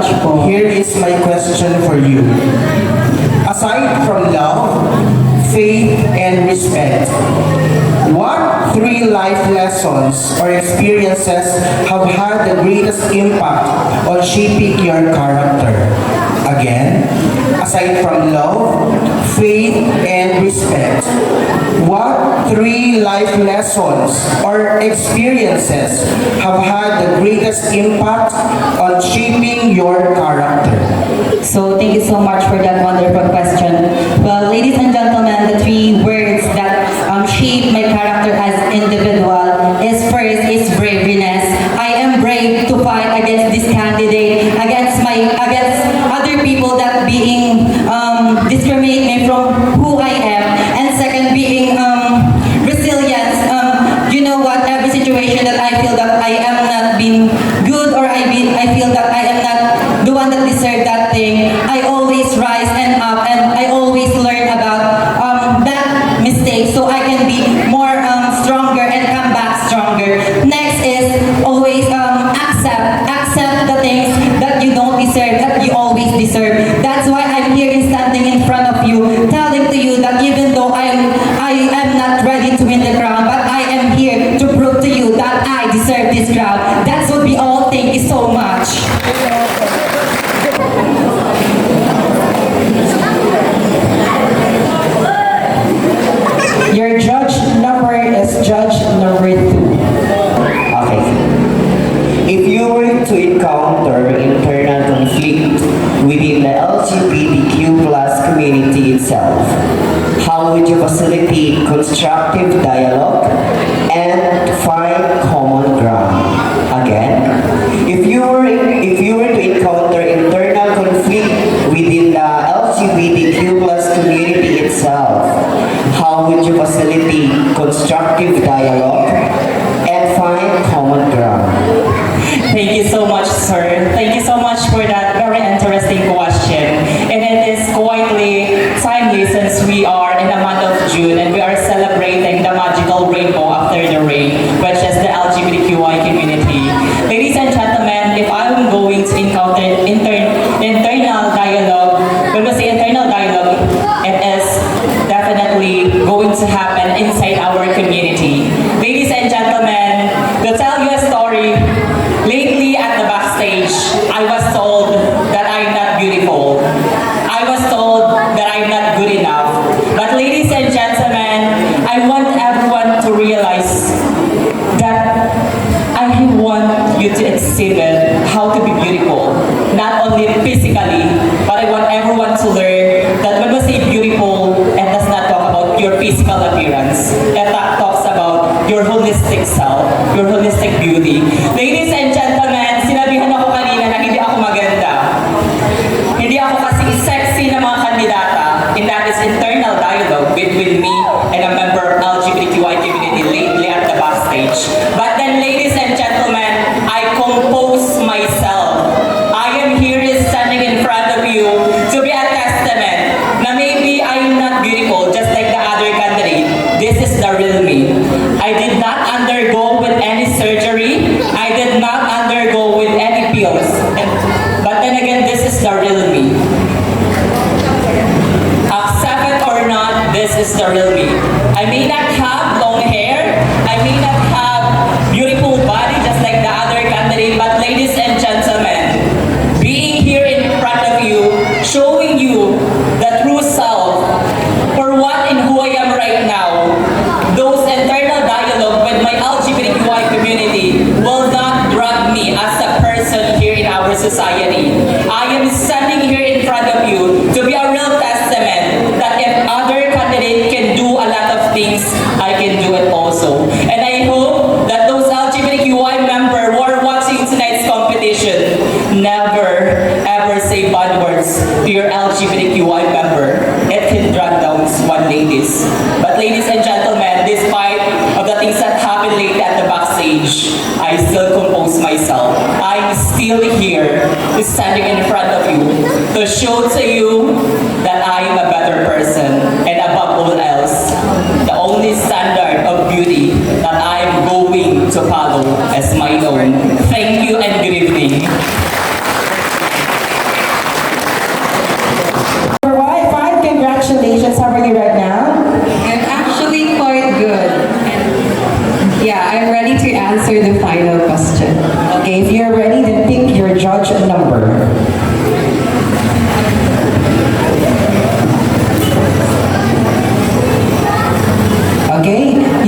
much po. Here is my question for you. Aside from love, faith, and respect, what three life lessons or experiences have had the greatest impact on shaping your character? Again, aside from love, faith, and respect, what three life lessons or experiences have had the greatest impact on shaping your character? So thank you so much for that wonderful question. Well, ladies and gentlemen, the three words that shape my character as individual is first is braveness. I am brave to fight against this candidate, against other people that being discriminate me from who I am, and second being resilience. You know what? Every situation that I feel that I am not being good, or I feel that I am not the one that deserve that thing, I always rise and up, and I always learn about that mistake so I can be more stronger and come back stronger. Next is always accept the things that you don't deserve, that you always deserve. That's why I'm here and standing in front of you, telling to you that even though I am not ready to win the crown, but I am here to prove to you that I deserve this crown. That's what we all. Thank you so much. Your judge number is judge number 2. Okay. If you were to encounter internal conflict within the LGBTQ plus community itself, how would you facilitate constructive dialogue and find common ground? Again, if you were to encounter internal conflict within the LGBTQ plus community itself, how would you facilitate constructive dialogue and find common ground? Thank you so much, sir. Thank you so much for that very interesting question. And it is quietly timely since we are in the month of June and we are celebrating the magical rainbow after the rain, which is the LGBTQI community. Ladies and gentlemen, if I'm going to encounter internal dialogue, when we say internal dialogue, it is definitely going to happen inside our community. Ladies and gentlemen, to tell you a story, lately at the backstage, I was told that I'm not beautiful. I was told that I'm not good enough. But ladies and gentlemen, I want everyone to realize that I want you to exhibit how to be beautiful. Not only physically, but I want everyone to learn that when we say beautiful, it does not talk about your physical appearance. It talks about your holistic self, your holistic beauty. Ladies and gentlemen, sinabihan ako kanina na hindi ako maganda. Hindi ako kasing sexy na mga kandidata, and that is internal dialogue between me and a member of LGBTQI community lately at the backstage. But then, ladies and gentlemen, I compose myself. I am here standing in front of you to be a testament na maybe I'm not beautiful just like the other candidate. This is the real me. I did not undergo with any surgery. I did not undergo with any pills. But then again, this is the real me. Accept it or not, this is the real me. I may not have long hair. I may not have beautiful body just like the other candidate. But ladies and gentlemen, being here in front of you, showing you the true self for what and who I am right now, those internal dialogue with my LGBTQI community will not drag me as a person here in our society. I am standing here in front of you to be a real testament that if other candidate can do a lot of things, I can do it also. And I hope that those LGBTQI members who are watching tonight's competition never ever say bad words to your LGBTQI member. It can drag down one ladies. But ladies and gentlemen, despite of the things that happened lately at the backstage, I still compose myself. I'm still here, standing in front of you, to show to you that I am a better person, and above all else, the only standard of beauty that I am going to follow as my own. Thank you and good evening.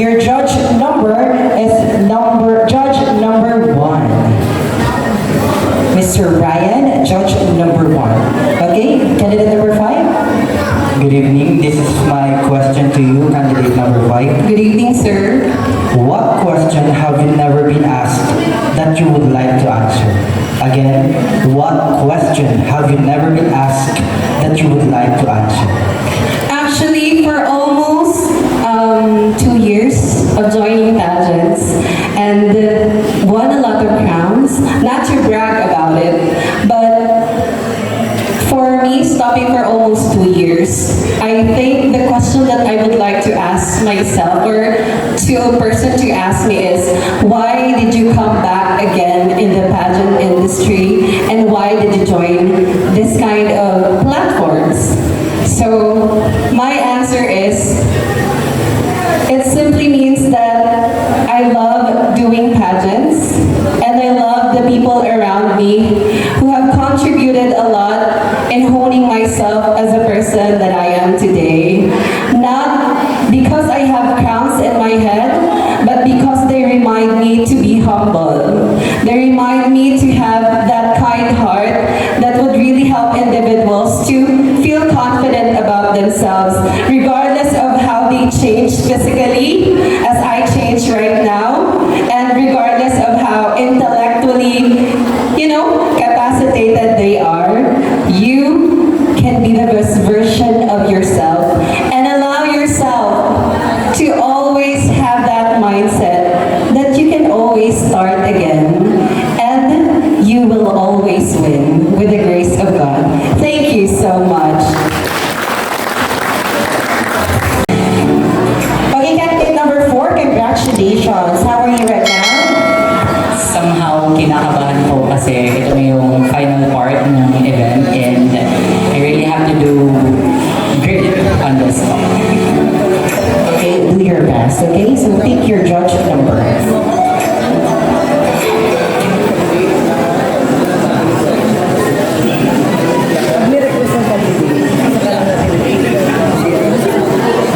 Your judge number is judge number 1. Mr. Ryan, judge number 1. Okay, candidate number 5. Good evening. This is my question to you, candidate number 5. Good evening, sir. What question have you never been asked that you would like to answer? Again, what question have you never been asked that you would like to answer? Actually, for almost 2 years of joining pageants and won a lot of crowns, not to brag about it, but for me, stopping for almost 2 years, I think the question that I would like to ask myself or to a person to ask me is, why did you come back again in the pageant industry and why did you join this kind of platforms? So my answer is, it simply means that I love doing pageants and I love the people around me who have contributed a lot in honing myself as a person that I am today. Not because I have crowns in my head, but because they remind me to be humble. They remind me to have that kind heart that would really help individuals to feel confident about themselves, regardless of how they change physically, as I change right now, and regardless of how intellectually, capacitated they are. You can be the best version of yourself and allow yourself to always have that mindset that you can always start again and you will always win with the grace of God. Thank you so much. Okay, candidate number 4, congratulations. How are you right now? Somehow kinakabahan po kasi ito na yung final part ng event and I really have to do great on this. Okay, do your best, okay? So pick your judge number.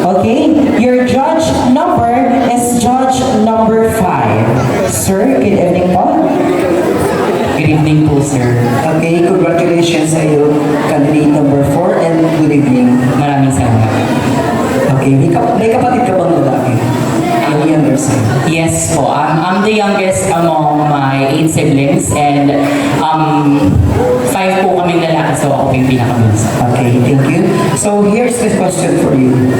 Okay, your judge number is judge number 5. Sir, good evening po. Good evening po, sir. Okay, congratulations sa iyo, candidate number 4, and good evening. Maraming salamat. Okay, may kapatid ka bang lalaki? Ang younger side. Yes po, I'm the youngest among my 8 siblings and 5 po kaming lalaki, so ako po yung pinakabunso. Okay, thank you. So here's the question for you.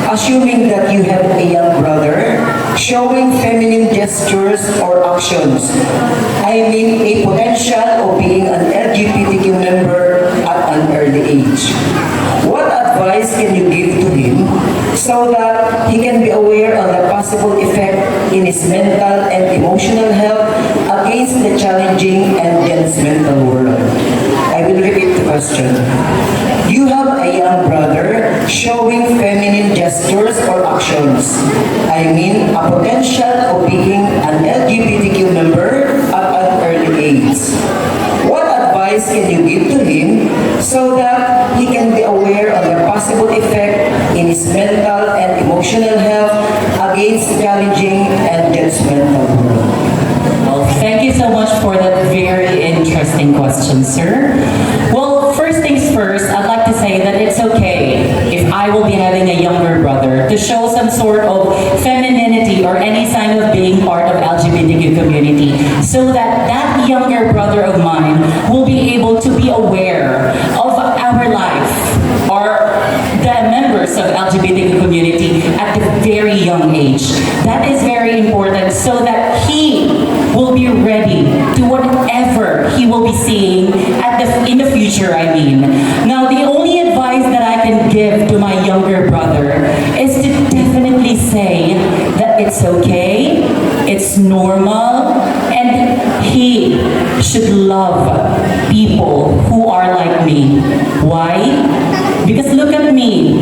Assuming that you have a young brother showing feminine gestures or actions, I mean a potential of being an LGBTQ member at an early age, what advice can you give to him so that he can be aware of the possible effect in his mental and emotional health against the challenging and judgmental world? I will repeat the question. You have a young brother showing feminine gestures or actions. I mean, a potential of being an LGBTQ member at an early age. What advice can you give to him so that he can be aware of the possible effect in his mental and emotional health against challenging and judgmental world? Well, thank you so much for that very interesting question, sir. Well, first things first, I'd like to say that it's okay if I will be having a younger brother to show some sort of femininity or any sign of being part of LGBTQ community so that that younger brother of mine will be able to be aware of our life or the members of LGBTQ community at a very young age. That is very important so that he will be ready to whatever he will be seeing in the future, I mean. Now, the only advice that I can give to my younger brother is to definitely say that it's okay, it's normal, and he should love people who are like me. Why? Because look at me.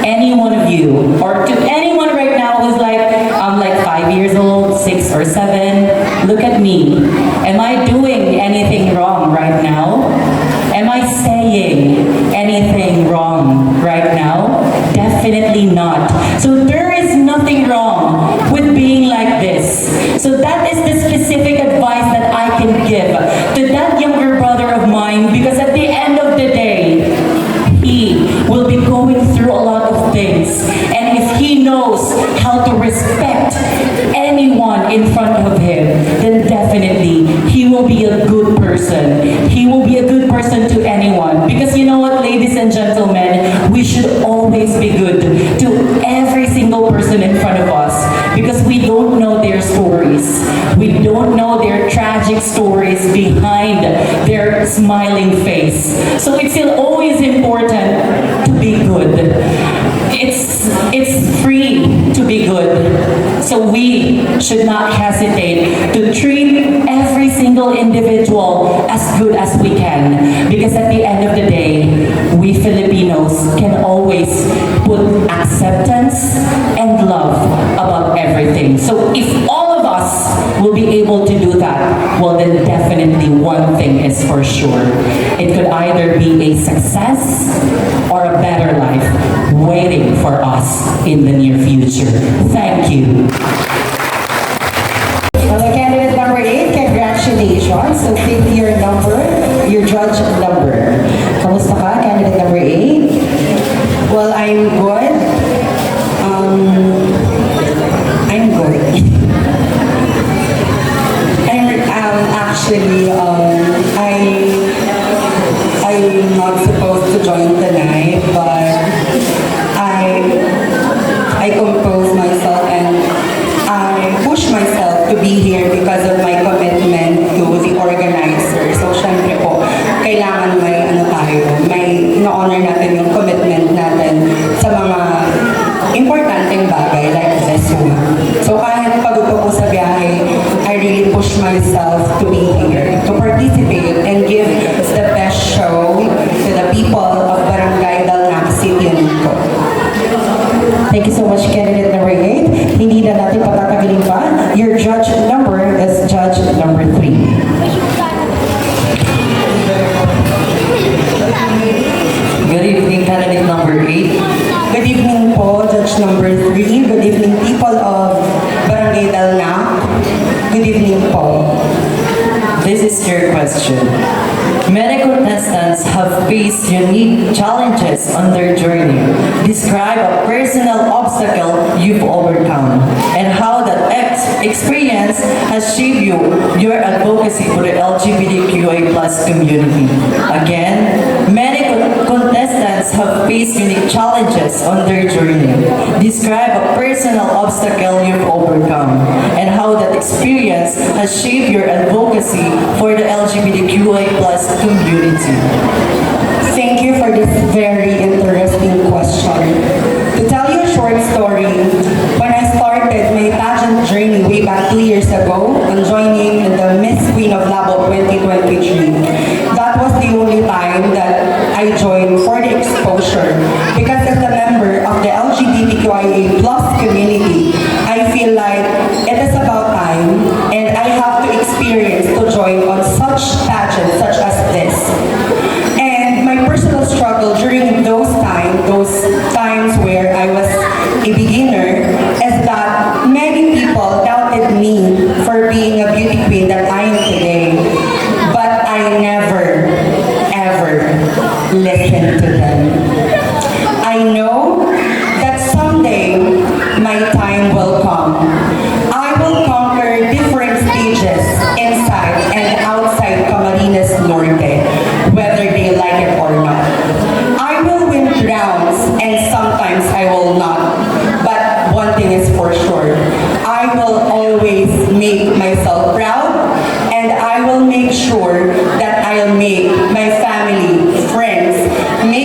Any one of you, or to anyone right now who's like, I'm like 5 years old, 6 or 7, look at me. Am I doing anything wrong right now? Am I saying anything wrong right now? Definitely not. So there is nothing wrong mind, because at the end of the day, he will be going through a lot of things. And if he knows how to respect anyone in front of him, then definitely he will be a good person. He will be a good person to anyone. Because you know what, ladies and gentlemen, we should always be good to every single person in front of us, because we don't know their stories. We don't know their tragic stories behind their smiling face. So it's still always important to be good. It's free to be good. So we should not hesitate to treat every single individual as good as we can. Because at the end of the day, we Filipinos can always put acceptance and love about everything. So if all of us will be able to do that, well then definitely one thing is for sure. It could either be a success or a better life waiting for us in the near future. Thank you. Well, candidate number 8, congratulations. So pick your number, your judge number. Kamusta ka, candidate number 8? Well, I'm good. I'm good. I'm not supposed to join tonight, but I compose myself and I push myself to be here because of my commitment to the organizer. So, syempre po, kailangan may na-honor natin yung commitment natin sa mga importanteng bagay like this one. So, kahit pagod po sa biyahe, I really push myself to be here, to participate and give the best show to the people of Barangay Dalnac, Sitio Nico. Thank you so much, candidate number 8. Hindi na natin patatagalin pa. Your judge number is judge number 3. Good evening, candidate number 8. Good evening po, Judge number 3. Good evening, people of Barangay Dalnac. Good evening po. This is your question. Many contestants have faced unique challenges on their journey. Describe a personal obstacle you've overcome and how that experience has shaped your advocacy for the LGBTQIA+ community. Again, many contestants have faced unique challenges on their journey. Describe a personal obstacle you've overcome and how that experience has shaped your advocacy for the LGBTQIA+ community. Thank you for this very interesting question. To tell you a short story, when I started my pageant journey way back 2 years ago on joining the Miss Queen of Labo 2023, that was the only time that I joined for the exposure. Because as a member of the LGBTQIA+ community, I feel like it is about time and I have to experience to join on such pageants such as this. And my personal struggle during those times where I was a beginner is that many people doubted me for being a beauty queen that I am today. But I never, ever listened to them. I know that someday my time will come. I will conquer different stages inside and outside Camarines Norte, whether they like it or not. I will win rounds and sometimes I will not. But one thing is for sure, I will always make myself proud and I will make sure that I'll make my family, friends, make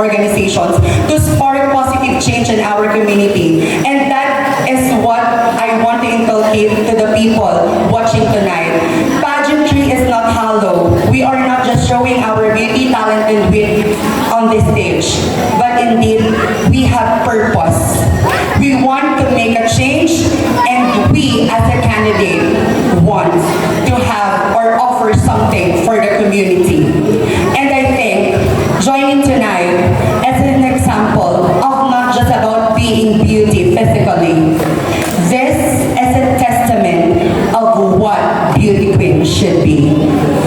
organizations to spark positive change in our community. And that is what I want to inculcate to the people watching tonight. Pageantry is not hollow. We are not just showing our beauty, talent, and wit on this stage, but indeed, we have purpose. We want to make a change, and we as a candidate want to have or offer something for the community. And I think joining tonight as an example of not just about being beauty physically, this is a testament of what beauty queen should be.